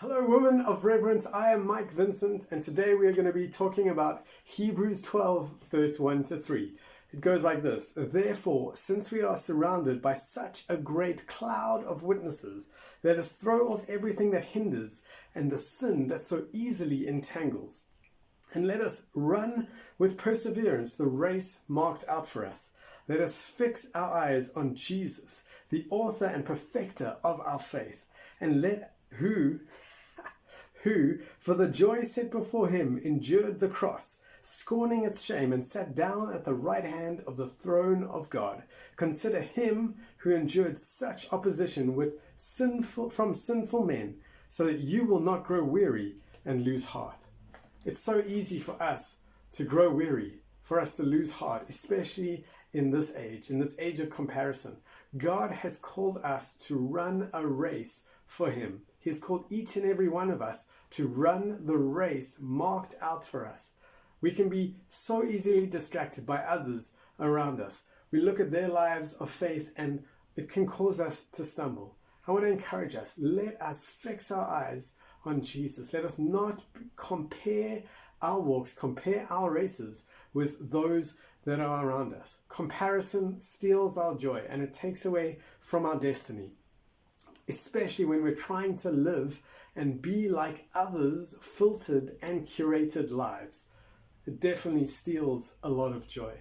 Hello, women of reverence. I am Mike Vincent, and today we are going to be talking about Hebrews 12, verse 1 to 3. It goes like this: Therefore, since we are surrounded by such a great cloud of witnesses, let us throw off everything that hinders and the sin that so easily entangles. And let us run with perseverance the race marked out for us. Let us fix our eyes on Jesus, the author and perfecter of our faith, and who, for the joy set before him, endured the cross, scorning its shame, and sat down at the right hand of the throne of God. Consider him who endured such opposition from sinful men, so that you will not grow weary and lose heart. It's so easy for us to grow weary, for us to lose heart, especially in this age of comparison. God has called us to run a race for him. He's called each and every one of us to run the race marked out for us. We can be so easily distracted by others around us. We look at their lives of faith and it can cause us to stumble. I want to encourage us. Let us fix our eyes on Jesus. Let us not compare our walks, compare our races with those that are around us. Comparison steals our joy and it takes away from our destiny, especially when we're trying to live and be like others' filtered and curated lives. It definitely steals a lot of joy.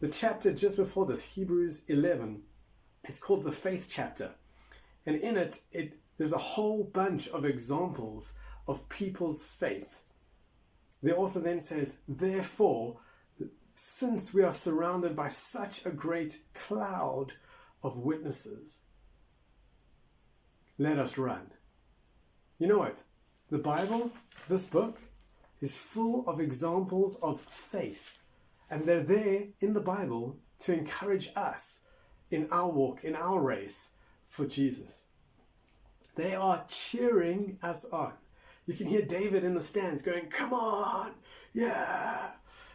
The chapter just before this, Hebrews 11, is called the faith chapter. And in it, there's a whole bunch of examples of people's faith. The author then says, therefore, since we are surrounded by such a great cloud of witnesses, let us run. You know what? The Bible, this book, is full of examples of faith. And they're there in the Bible to encourage us in our walk, in our race for Jesus. They are cheering us on. You can hear David in the stands going, come on, yeah.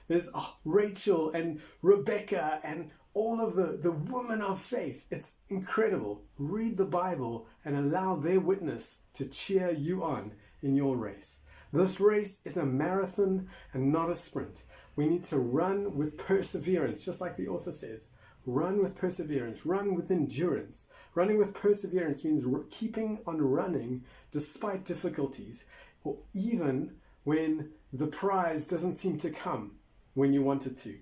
There's Rachel and Rebecca and all of the women of faith. It's incredible. Read the Bible and allow their witness to cheer you on in your race. This race is a marathon and not a sprint. We need to run with perseverance, just like the author says. Run with perseverance, run with endurance. Running with perseverance means keeping on running despite difficulties, or even when the prize doesn't seem to come when you want it to,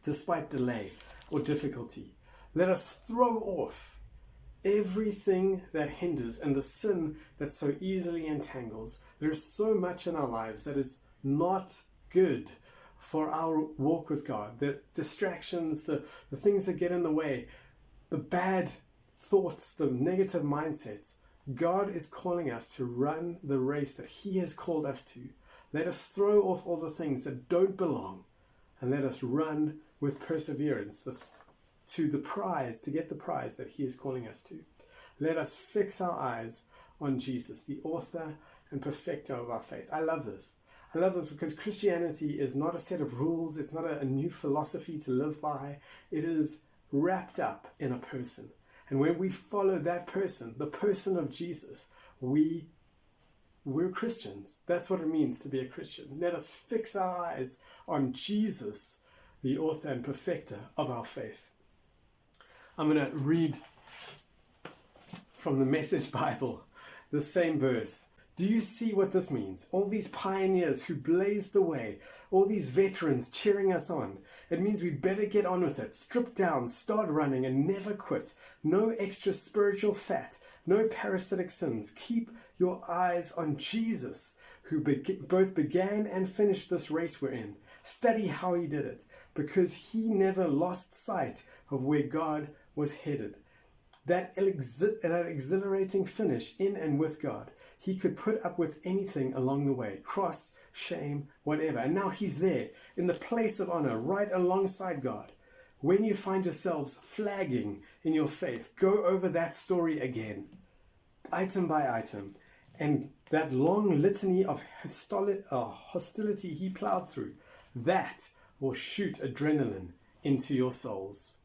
despite delay or difficulty. Let us throw off everything that hinders and the sin that so easily entangles. There's so much in our lives that is not good for our walk with God. The distractions, the things that get in the way, the bad thoughts, the negative mindsets. God is calling us to run the race that he has called us to. Let us throw off all the things that don't belong and let us run with perseverance to get the prize that he is calling us to. Let us fix our eyes on Jesus, the author and perfecter of our faith. I love this. I love this because Christianity is not a set of rules. It's not a new philosophy to live by. It is wrapped up in a person. And when we follow that person, the person of Jesus, we're Christians. That's what it means to be a Christian. Let us fix our eyes on Jesus, the author and perfecter of our faith. I'm going to read from the Message Bible, the same verse. Do you see what this means? All these pioneers who blazed the way, all these veterans cheering us on. It means we better get on with it. Strip down, start running, and never quit. No extra spiritual fat, no parasitic sins. Keep your eyes on Jesus, who both began and finished this race we're in. Study how he did it, because he never lost sight of where God was headed. That exhilarating finish in and with God. He could put up with anything along the way, cross, shame, whatever. And now he's there in the place of honor, right alongside God. When you find yourselves flagging in your faith, go over that story again, item by item. And that long litany of hostility he plowed through, that will shoot adrenaline into your souls.